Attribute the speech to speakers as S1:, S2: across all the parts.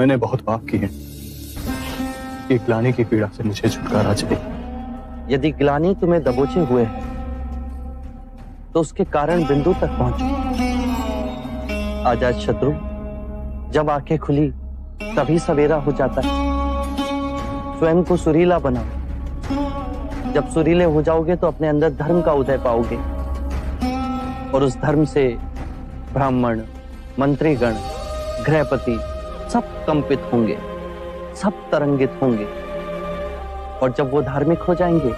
S1: मैंने बहुत पाप किए कि ग्लानि की पीड़ा से मुझे छुटकारा चाहिए।
S2: यदि ग्लानि तुम्हें दबोचे हुए है तो उसके कारण बिंदु तक पहुंचो। अजात शत्रु, जब आंखें खुली तभी सवेरा हो जाता है। स्वयं को सुरीला बनाओ। जब सुरीले हो जाओगे तो अपने अंदर धर्म का उदय पाओगे और उस धर्म से ब्राह्मण, मंत्रीगण, गृहपति सब कंपित होंगे, सब तरंगित होंगे। और जब वो धार्मिक हो जाएंगे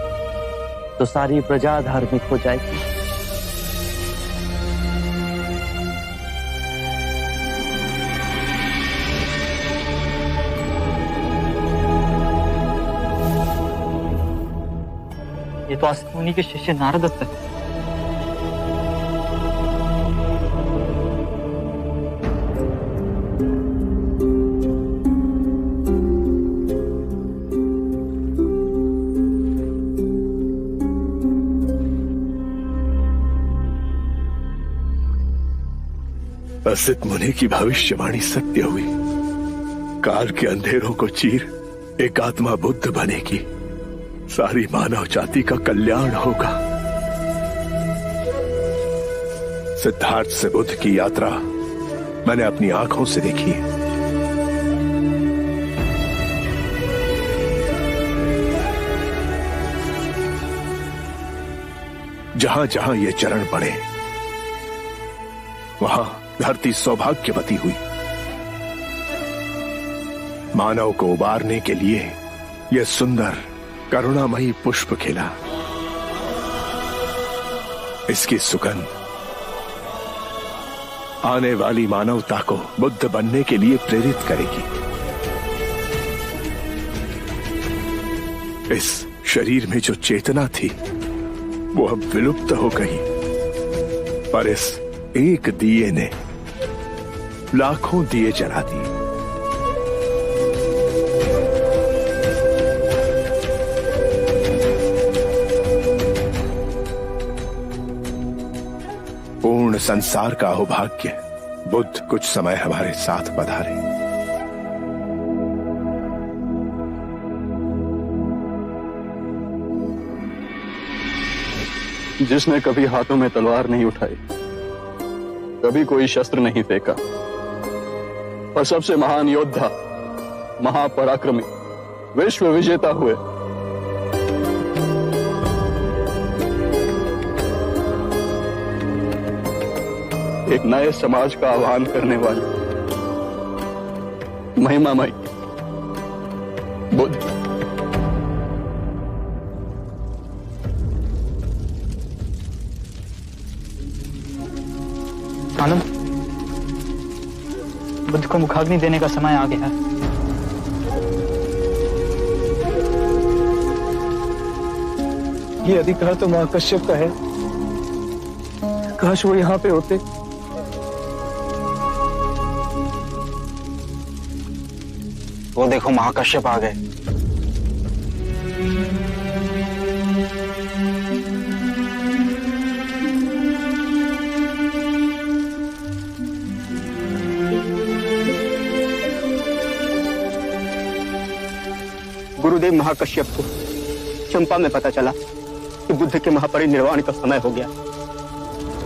S2: तो सारी प्रजा धार्मिक हो जाएगी।
S3: ये तो असित मुनि के शिष्य नारद है।
S4: असित मुनि की भविष्यवाणी सत्य हुई। काल के अंधेरों को चीर एक आत्मा बुद्ध बनेगी। सारी मानव जाति का कल्याण होगा। सिद्धार्थ से बुद्ध की यात्रा मैंने अपनी आंखों से देखी है। जहां जहां ये चरण पड़े वहां धरती सौभाग्यवती हुई। मानव को उबारने के लिए यह सुंदर करुणामयी पुष्प खिला। इसकी सुगंध आने वाली मानवता को बुद्ध बनने के लिए प्रेरित करेगी। इस शरीर में जो चेतना थी वो अब विलुप्त हो गई, पर इस एक दिए ने लाखों दिए जला दिए। पूर्ण संसार का अहोभाग्य बुद्ध कुछ समय हमारे साथ पधारे।
S1: जिसने कभी हाथों में तलवार नहीं उठाई, कभी कोई शस्त्र नहीं फेंका, और सबसे महान योद्धा, महापराक्रमी, विश्व विजेता हुए, एक नए समाज का आह्वान करने वाले महिमामय बुद्ध।
S3: आनंद, बुद्ध को मुखाग्नि देने का समय आ गया है।
S5: ये अधिकार तो महाकश्यप का है। काश वो यहां पे होते।
S2: वो देखो, महाकश्यप आ गए।
S6: गुरुदेव महाकश्यप को चंपा में पता चला कि बुद्ध के महापरिनिर्वाण का समय हो गया।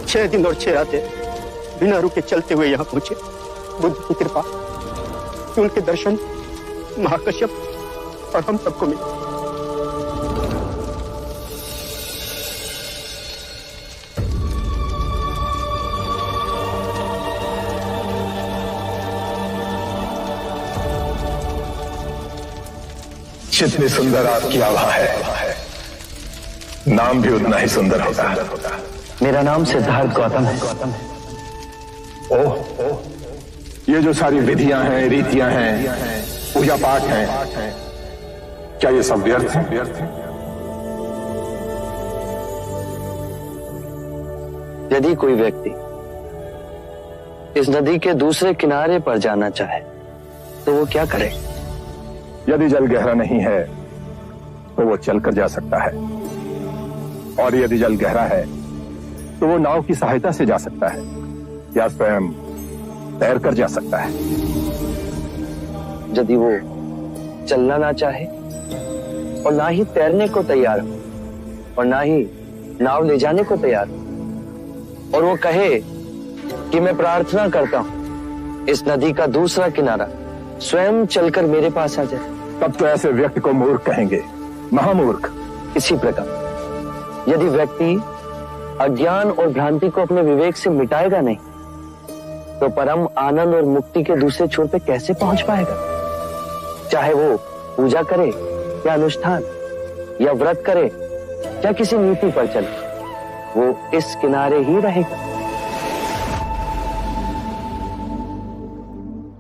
S6: 6 दिन और 6 रातें बिना रुके चलते हुए यहाँ पहुंचे। बुद्ध की कृपा कि उनके दर्शन महाकश्यप और हम सबको मिले।
S4: जितनी सुंदर आपकी आभा है, नाम भी उतना ही सुंदर होता है।
S2: मेरा नाम सिद्धार्थ गौतम है।
S4: ओह, ये जो सारी विधियां हैं, रीतियां हैं, पूजा पाठ हैं, क्या ये सब व्यर्थ हैं?
S2: यदि कोई व्यक्ति इस नदी के दूसरे किनारे पर जाना चाहे तो वो क्या करे?
S4: यदि जल गहरा नहीं है तो वो चलकर जा सकता है, और यदि जल गहरा है तो वो नाव की सहायता से जा सकता है या स्वयं तैरकर जा सकता है।
S2: यदि वो चलना ना चाहे और ना ही तैरने को तैयार हो और ना ही नाव ले जाने को तैयार हो, और वो कहे कि मैं प्रार्थना करता हूं इस नदी का दूसरा किनारा स्वयं चलकर मेरे पास आ जाए,
S4: तब तो ऐसे व्यक्ति को मूर्ख कहेंगे, महामूर्ख।
S2: इसी प्रकार यदि व्यक्ति अज्ञान और भ्रांति को अपने विवेक से मिटाएगा नहीं तो परम आनंद और मुक्ति के दूसरे छोर पे कैसे पहुंच पाएगा? चाहे वो पूजा करे या अनुष्ठान या व्रत करे या किसी नीति पर चले, वो इस किनारे ही रहेगा।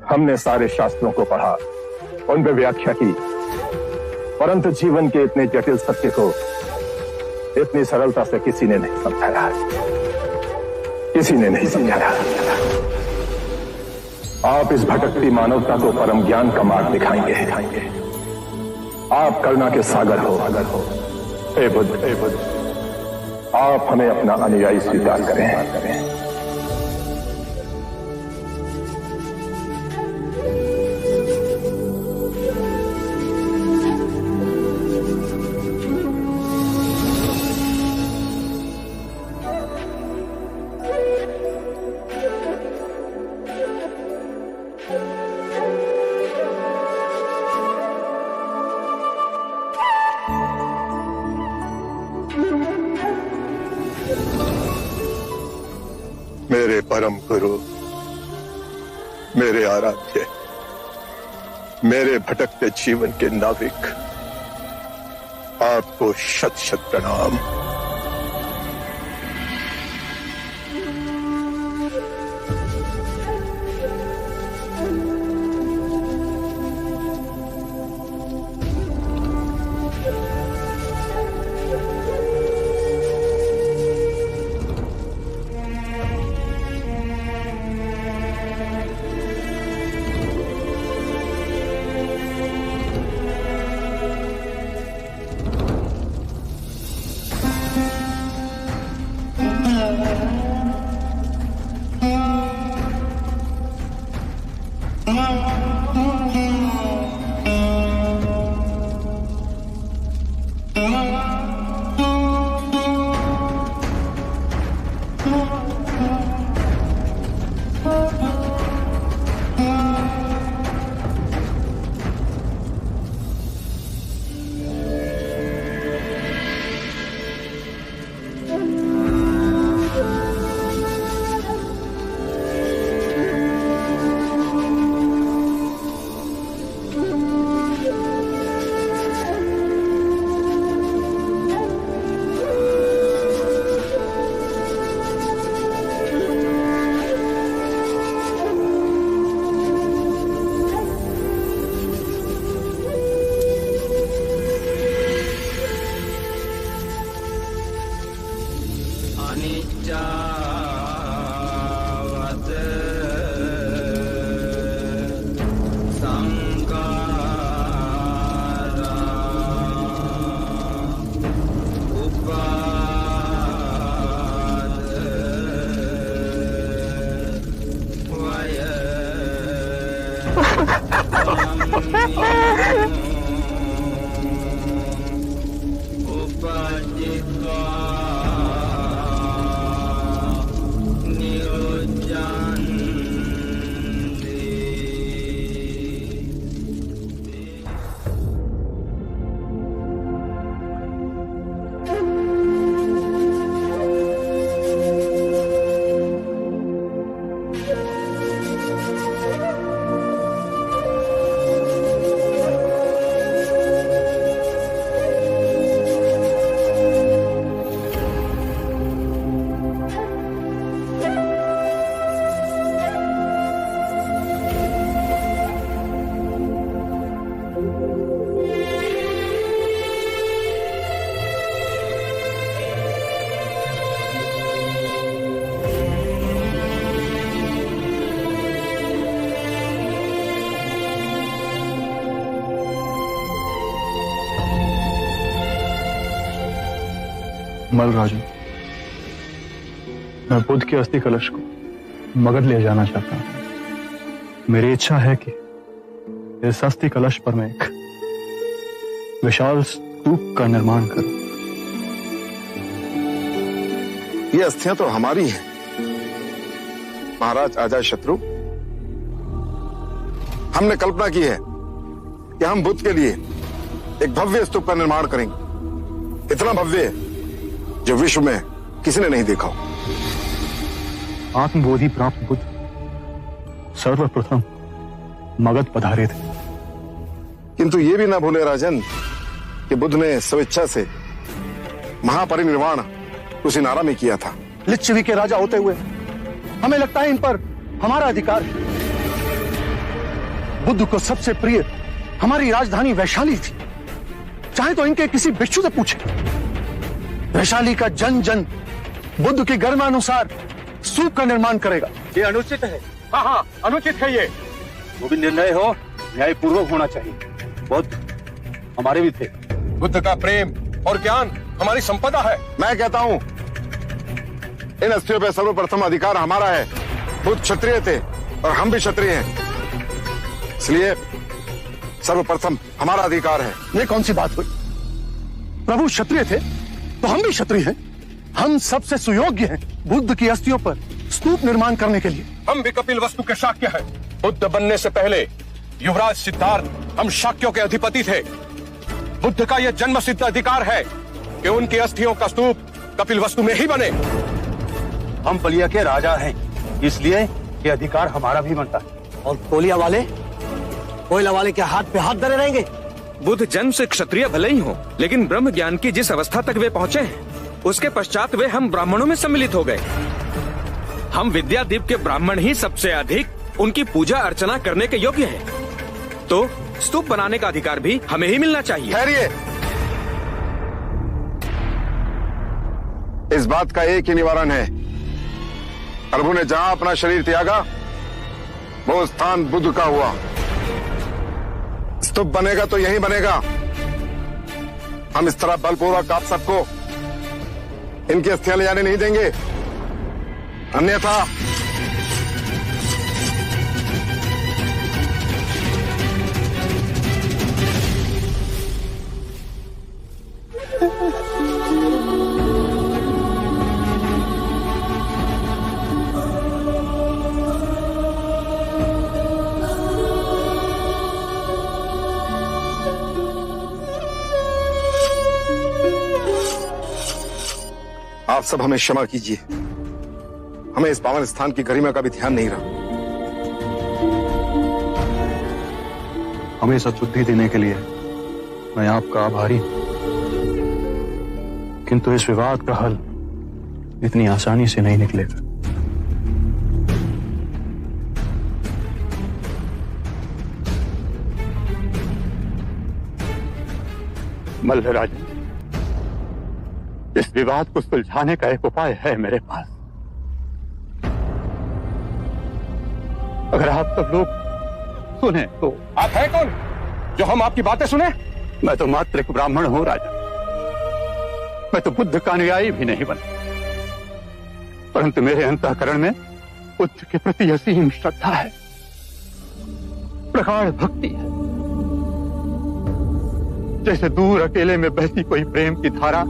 S4: हमने सारे शास्त्रों को पढ़ा, उन पर व्याख्या की, परंतु जीवन के इतने जटिल सत्य को इतनी सरलता से किसी ने नहीं समझाया, किसी ने नहीं समझाया। आप इस भटकती मानवता को परम ज्ञान का मार्ग दिखाएंगे। आप करुणा के सागर हो। हे बुद्ध, आप हमें अपना अनुयायी स्वीकार करें।
S7: मेरे परम गुरु, मेरे आराध्य, मेरे भटकते जीवन के नाविक, आपको शत शत प्रणाम।
S1: मल राजू, मैं बुद्ध के अस्थि कलश को मगध ले जाना चाहता हूं। मेरी इच्छा है कि इस अस्थि कलश पर मैं एक विशाल स्तूप का निर्माण करूं।
S8: ये अस्थियां तो हमारी हैं। महाराज अजात शत्रु, हमने कल्पना की है कि हम बुद्ध के लिए एक भव्य स्तूप का निर्माण करेंगे, इतना भव्य जो विश्व में किसी ने नहीं देखा हो।
S1: आत्मबोधि प्राप्त बुद्ध सर्वप्रथम मगध पधारे थे,
S8: किंतु ये भी ना भूले राजन कि बुद्ध ने स्वेच्छा से महापरिनिर्वाण कुशीनारा में किया था।
S2: लिच्छवी के राजा होते हुए हमें लगता है इन पर हमारा अधिकार है। बुद्ध को सबसे प्रिय हमारी राजधानी वैशाली थी। चाहे तो इनके किसी भिक्षु से पूछे, वैशाली का जन जन बुद्ध की गरिमानुसार स्तूप का निर्माण करेगा।
S9: ये अनुचित है। हाँ हाँ, अनुचित है। ये वो भी निर्णय हो न्यायपूर्वक होना चाहिए। बुद्ध हमारे भी थे।
S8: बुद्ध का प्रेम और ज्ञान हमारी संपदा है। मैं कहता हूं इन अस्थियों पे सर्वप्रथम अधिकार हमारा है। बुद्ध क्षत्रिय थे और हम भी क्षत्रिय हैं, इसलिए सर्वप्रथम हमारा अधिकार है।
S2: ये कौन सी बात हुई? प्रभु क्षत्रिय थे तो हम भी क्षत्रिय हैं। हम सबसे सुयोग्य हैं बुद्ध की अस्थियों पर स्तूप निर्माण करने के लिए।
S9: हम भी कपिल वस्तु के शाक्य हैं। बुद्ध बनने से पहले युवराज सिद्धार्थ हम शाक्यों के अधिपति थे। बुद्ध का यह जन्म सिद्ध अधिकार है कि उनकी अस्थियों का स्तूप कपिल वस्तु में ही बने। हम बलिया के राजा हैं, इसलिए ये अधिकार हमारा भी बनता है।
S2: और कोयला वाले के हाथ पे हाथ धरे रहेंगे।
S10: बुद्ध जन्म से क्षत्रिय भले ही हो, लेकिन ब्रह्म ज्ञान की जिस अवस्था तक वे पहुँचे हैं, उसके पश्चात वे हम ब्राह्मणों में सम्मिलित हो गए। हम विद्यादीप के ब्राह्मण ही सबसे अधिक उनकी पूजा अर्चना करने के योग्य हैं। तो स्तूप बनाने का अधिकार भी हमें ही मिलना चाहिए।
S8: ठहरिए, इस बात का एक ही निवारण है। प्रभु ने जहां अपना शरीर त्यागा वो स्थान बुद्ध का हुआ। स्तूप बनेगा तो यही बनेगा। हम इस तरह बलपूर्वक आप सबको इनकी अस्थियां ले जाने नहीं देंगे, अन्यथा आप सब हमें क्षमा कीजिए। हमें इस पावन स्थान की गरिमा का भी ध्यान नहीं रहा।
S1: हमें सद्बुद्धि देने के लिए मैं आपका आभारी हूं, किंतु इस विवाद का हल इतनी आसानी से नहीं निकलेगा।
S9: मल्लराज, इस विवाद को सुलझाने का एक उपाय है मेरे पास। अगर आप सब लोग सुने तो। आप हैं कौन जो हम आपकी बातें सुने? मैं तो मात्र एक ब्राह्मण हूं राजा। मैं तो बुद्ध का अनुयायी भी नहीं बना, परंतु मेरे अंतःकरण में बुद्ध के प्रति असीम श्रद्धा है, प्रगाढ़ भक्ति है। जैसे दूर अकेले में बहती कोई प्रेम की धारा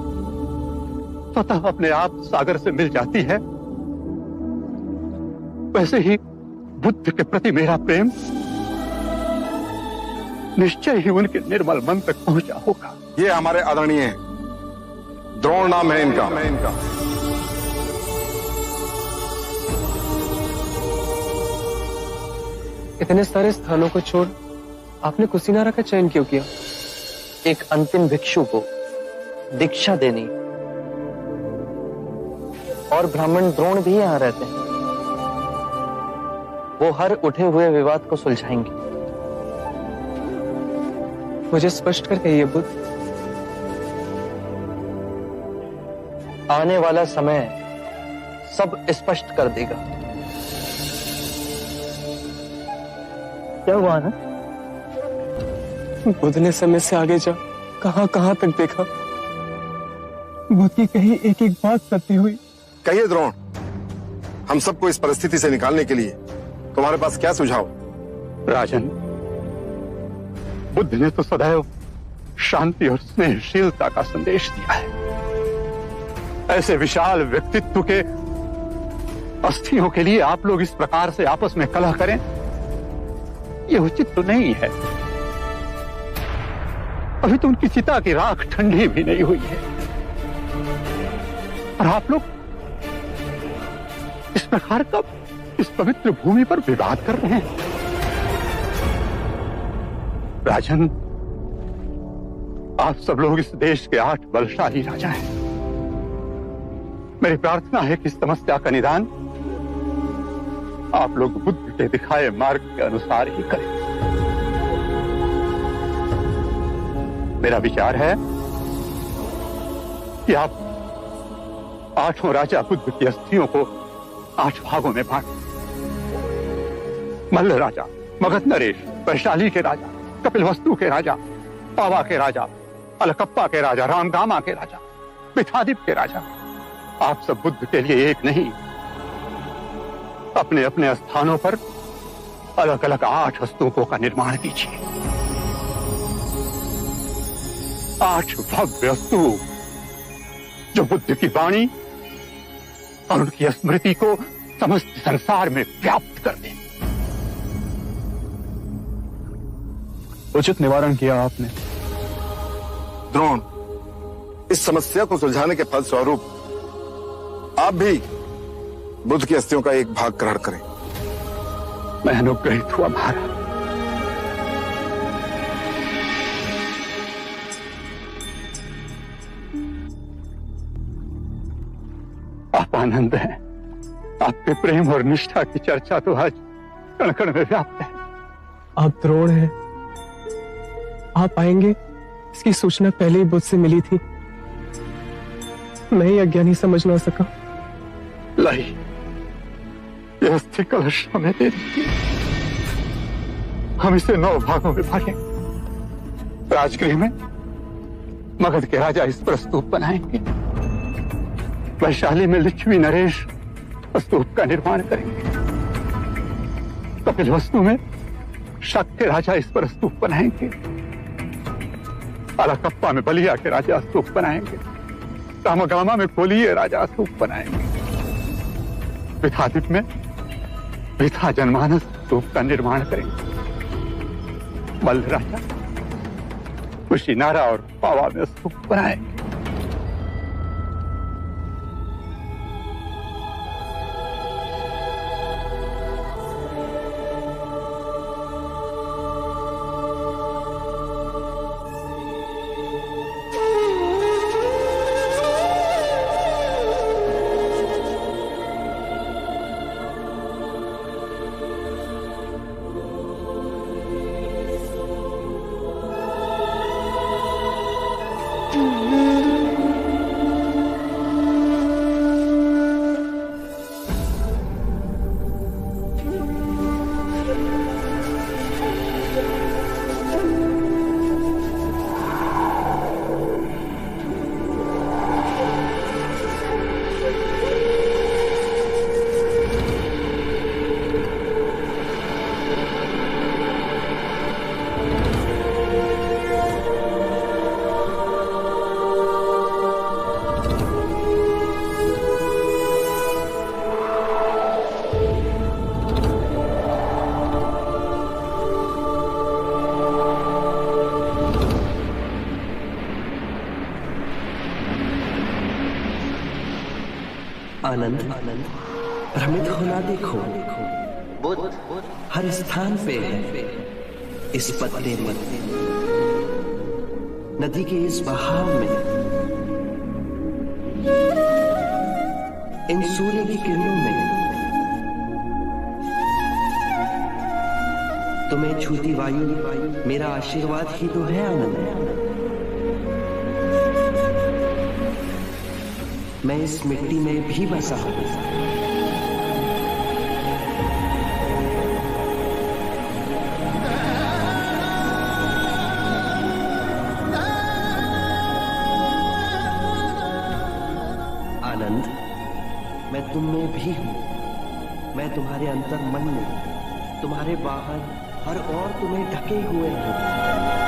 S9: स्वतः अपने आप सागर से मिल जाती है, वैसे ही बुद्ध के प्रति मेरा प्रेम निश्चय ही उनके निर्मल मन तक पहुंचा होगा।
S8: ये हमारे आदरणीय हैं, द्रोण नाम है इनका।
S5: इतने सारे स्थानों को छोड़ आपने कुशीनारा का चयन क्यों किया?
S2: एक अंतिम भिक्षु को दीक्षा देनी, और ब्राह्मण द्रोण भी यहां रहते हैं। वो हर उठे हुए विवाद को सुलझाएंगे।
S5: मुझे स्पष्ट कर कहिए बुद्ध।
S2: आने वाला समय सब स्पष्ट कर देगा। क्या हुआ ना?
S5: बुद्ध ने समय से आगे जा कहां कहां तक देखा। बुद्ध की कही एक एक बात सत्य हुई।
S8: कहिए द्रोण, हम सबको इस परिस्थिति से निकालने के लिए तुम्हारे पास क्या सुझाव?
S9: राजन,
S11: बुद्ध ने तो सदैव शांति और स्नेहशीलता का संदेश दिया है। ऐसे विशाल व्यक्तित्व के अस्थियों के लिए आप लोग इस प्रकार से आपस में कलह करें, यह उचित तो नहीं है। अभी तो उनकी चिता की राख ठंडी भी नहीं हुई है और आप लोग इस प्रकार का इस पवित्र भूमि पर विवाद कर रहे हैं। राजन, आप सब लोग इस देश के 8 बलशाली राजा हैं। मेरी प्रार्थना है कि इस समस्या का निदान आप लोग बुद्ध के दिखाए मार्ग के अनुसार ही करें। मेरा विचार है कि आप 8 राजा बुद्ध की अस्थियों को 8 भागों में बांटें। मल्ल राजा, मगध नरेश, वैशाली के राजा, कपिलवस्तु के राजा, पावा के राजा, अलकप्पा के राजा, रामगामा के राजा, पिथादीप के राजा, आप सब बुद्ध के लिए एक नहीं, अपने अपने स्थानों पर अलग अलग 8 स्तूपों का निर्माण कीजिए। 8 भव्य स्तूप जो बुद्ध की वाणी और उनकी स्मृति को समस्त संसार में व्याप्त कर दें।
S1: उचित निवारण किया आपने।
S8: द्रोण, इस समस्या को सुलझाने के फलस्वरूप आप भी बुद्ध की अस्थियों का एक भाग ग्रहण करें।
S11: मैं अनुग्रहित हुआ महाराज। आप आनंद हैं। आपके प्रेम और निष्ठा की चर्चा तो आज कण कण में व्याप्त है।
S5: आप द्रोण हैं। आप आएंगे इसकी सूचना पहले ही बुद्ध से मिली थी। मैं ही अज्ञानी समझ ना सका।
S11: लाई, यह अस्थि कलश हमें दे दीजिए। हम इसे 9 भागों में बांटें। राजगृह में मगध के राजा इस पर स्तूप बनाएंगे। वैशाली में लिच्छवी नरेश स्तूप का निर्माण करेंगे। कपिलवस्तु में शक के राजा इस पर स्तूप बनाएंगे। अलकप्पा में बलिया के राजा स्तूप बनाएंगे। रामगामा में कोलीय राजा स्तूप बनाएंगे। पिथादीप में पिथा जनमानस स्तूप का निर्माण करेंगे। मल्ल राजा कुशीनारा और पावा में स्तूप बनाएंगे।
S2: आनंद, भ्रमित होना देखो। बुद्ध हर स्थान पे है। इस पत्ते में, नदी के इस बहाव में, इन सूर्य की किरणों में, तुम्हें छूती वायु मेरा आशीर्वाद ही तो है। आनंद, मैं इस मिट्टी में भी बसा हूं। आनंद, मैं तुम में भी हूं। मैं तुम्हारे अंतर मन में, तुम्हारे बाहर हर और तुम्हें ढके हुए हूं।